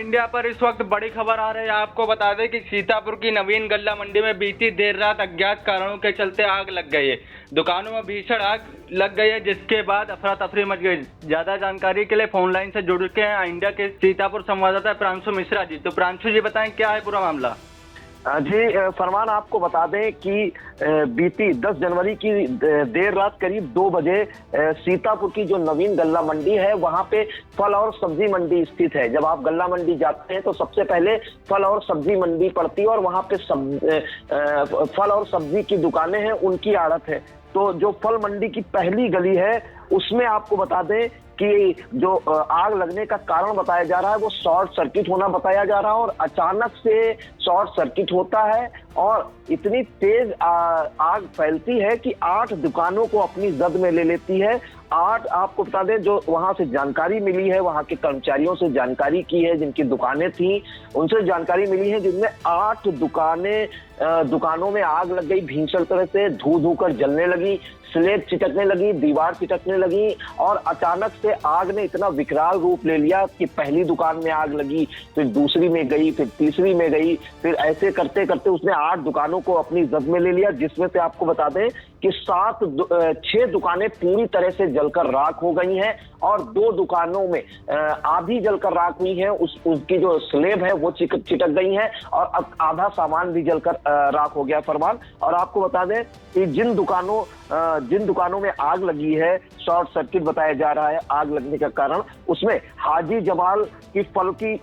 India पर इस वक्त बड़ी खबर आ रही है। आपको बता दें कि सीतापुर की नवीन गल्ला मंडी में बीती देर रात अज्ञात कारणों के चलते आग लग गई है। दुकानों में भीषण आग लग गई है, जिसके बाद अफरा तफरी मच गई। ज्यादा जानकारी के लिए फोन लाइन से जुड़ के हैं इंडिया के सीतापुर संवाददाता प्रांशु मिश्रा जी। तो प्रांशु जी बताएं, क्या है पूरा मामला? जी फरमान, आपको बता दें कि बीती 10 जनवरी की देर रात करीब 2 बजे सीतापुर की जो नवीन गल्ला मंडी है वहां पे फल और सब्जी मंडी स्थित है। जब आप गल्ला मंडी जाते हैं तो सबसे पहले फल और सब्जी मंडी पड़ती है और वहां पे फल और सब्जी की दुकानें हैं, उनकी आड़त है। तो जो फल मंडी की पहली गली है उसमें आपको बता दें कि जो आग लगने का कारण बताया जा रहा है वो शॉर्ट सर्किट होना बताया जा रहा है, और अचानक से शॉर्ट सर्किट होता है और इतनी तेज आग फैलती है कि 8 दुकानों को अपनी जद में ले लेती है। 8 आपको बता दें, जो वहां से जानकारी मिली है, वहां के कर्मचारियों से जानकारी की है, जिनकी दुकानें थी उनसे जानकारी मिली है, जिनमें 8 दुकानों में आग लग गई। भीषण तरह से धू कर जलने लगी, स्लेब चिटकने लगी, दीवार चिटकने लगी, और अचानक से आग ने इतना विकराल रूप ले लिया कि पहली दुकान में आग लगी, फिर दूसरी में गई, फिर तीसरी में गई, फिर ऐसे करते करते उसने 8 दुकानों को अपनी जद में ले लिया, जिसमें से आपको बता दें कि 6 दुकानें पूरी तरह से जलकर राख हो गई हैं और 2 दुकानों में आधी जलकर राख हुई है। उसकी जो स्लेब है वो चिटक गई है और अब आधा सामान भी जलकर राख हो गया फरमान। और आपको बता दें कि जिन दुकानों में आग लगी है, शॉर्ट सर्किट बताया जा रहा है आग लगने का कारण, उसमें हाजी जमाल की फल की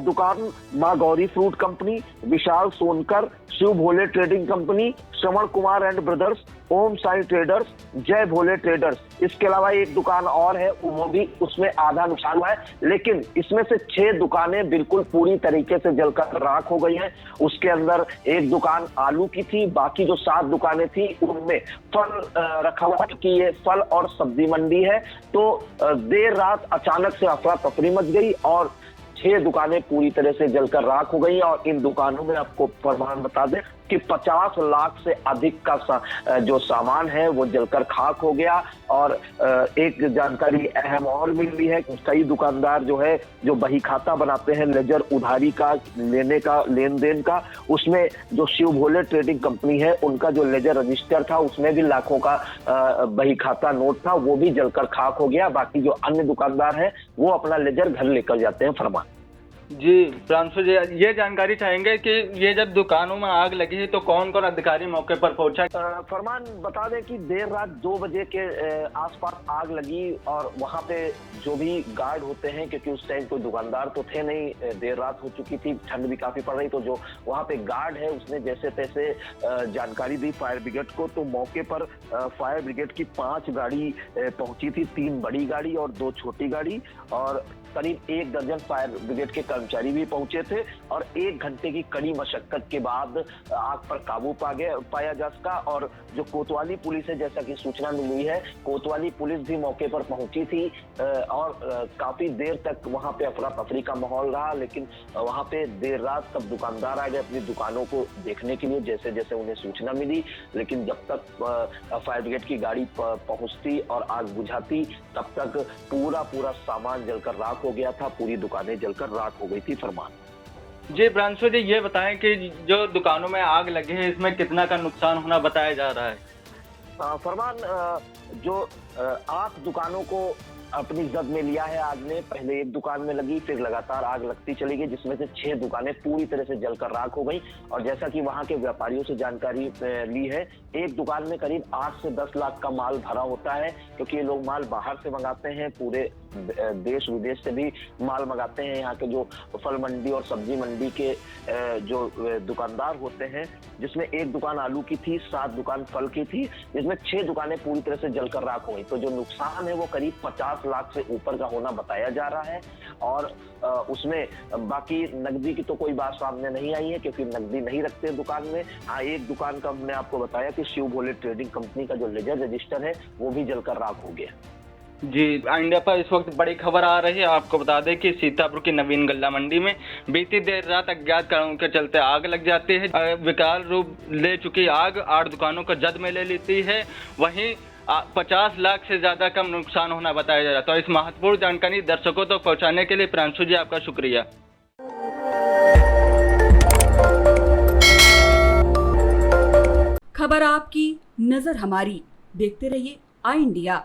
दुकान, माँ Gauri fruit company, Vishal Sonkar, Shiv Bhole trading company, Shravan Kumar and brothers, Om Sai traders, Jai Bhole traders, इसके अलावा एक दुकान और है वो भी, उसमें आधा नुकसान हुआ है। लेकिन इसमें से 6 दुकानें बिल्कुल पूरी तरीके से जलकर राख हो गई हैं। उसके अंदर एक दुकान आलू की थी, बाकी जो 7 दुकानें थी उनमें फल रखा हुआ, क्योंकि ये फल और सब्जी मंडी है। तो देर रात अचानक से अफरा तफरी मच गई और 6 दुकानें पूरी तरह से जलकर राख हो गई। और इन दुकानों में आपको फरमान बता दें कि 50 लाख से अधिक का जो सामान है वो जलकर खाक हो गया। और एक जानकारी अहम और मिल रही है कि कई दुकानदार जो है, जो बही खाता बनाते हैं लेजर उधारी का, लेन देन का, उसमें जो शिव भोले ट्रेडिंग कंपनी है उनका जो लेजर रजिस्टर था उसमें भी लाखों का बही खाता नोट था, वो भी जलकर खाक हो गया। बाकी जो अन्य दुकानदार हैं वो अपना लेजर घर लेकर जाते हैं फरमान। जी प्रांशु जी, ये जानकारी चाहेंगे कि ये जब दुकानों में आग लगी है तो कौन कौन अधिकारी मौके पर पहुंचा? फरमान बता दें कि देर रात 2 बजे के आसपास आग लगी और वहां पे जो भी गार्ड होते हैं, क्योंकि उस टाइम कोई दुकानदार तो थे नहीं, देर रात हो चुकी थी, ठंड भी काफी पड़ रही, तो जो वहां पे गार्ड है उसने जैसे तैसे जानकारी दी फायर ब्रिगेड को। तो मौके पर फायर ब्रिगेड की 5 गाड़ी पहुंची थी, 3 बड़ी गाड़ी और 2 छोटी गाड़ी, और करीब 1 दर्जन फायर ब्रिगेड के कर्मचारी भी पहुंचे थे। और 1 घंटे की कड़ी मशक्कत के बाद आग पर काबू पाया जा सका। और जो कोतवाली पुलिस है, जैसा कि सूचना मिली है, कोतवाली पुलिस भी मौके पर पहुंची थी और काफी देर तक वहां पे अफरा तफरी का माहौल रहा। लेकिन वहां पे देर रात तब दुकानदार आ गए अपनी दुकानों को देखने के लिए, जैसे जैसे उन्हें सूचना मिली। लेकिन जब तक फायर ब्रिगेड की गाड़ी पहुंचती और आग बुझाती, तब तक पूरा सामान जलकर राख हो गया था, पूरी दुकानें जलकर राख हो गई थी फरमान। जी प्रांशु जी, ये बताएं कि जो दुकानों में आग लगी है इसमें कितना का नुकसान होना बताया जा रहा है? फरमान, जो 8 दुकानों को अपनी जद में लिया है आग ने, पहले एक दुकान में लगी, फिर लगातार आग लगती चली गई, जिसमें से 6 दुकानें पूरी तरह से जलकर राख हो गई। और जैसा कि वहां के व्यापारियों से जानकारी ली है, एक दुकान में करीब 8 से 10 लाख का माल भरा होता है, क्योंकि ये लोग माल बाहर से मंगाते हैं, पूरे देश विदेश से भी माल मंगाते हैं। यहाँ के जो फल मंडी और सब्जी मंडी के जो दुकानदार होते हैं, जिसमें एक दुकान आलू की थी, 7 दुकान फल की थी, जिसमें 6 दुकानें पूरी तरह से जलकर राख हो गई। तो जो नुकसान है वो करीब 50 लाख से ऊपर का होना बताया जा रहा है। और उसमें बाकी नकदी की तो कोई बात सामने नहीं आई है, क्योंकि नकदी नहीं रखते दुकान में। हाँ, एक दुकान का हमने आपको बताया कि शिव भोले ट्रेडिंग कंपनी का जो लेजर रजिस्टर है वो भी जलकर राख हो गया। जी इंडिया पर इस वक्त बड़ी खबर आ रही है। आपको बता दें कि सीतापुर की नवीन गल्ला मंडी में बीती देर रात अज्ञात कारणों के चलते आग लग जाती है। विकराल रूप ले चुकी आग 8 दुकानों को जद में ले लेती है। वहीं 50 लाख से ज्यादा कम नुकसान होना बताया जा रहा है। तो इस महत्वपूर्ण जानकारी दर्शकों तक पहुंचाने के लिए प्रांशु जी आपका शुक्रिया। आपकी, नजर हमारी। देखते रहिए आई इंडिया।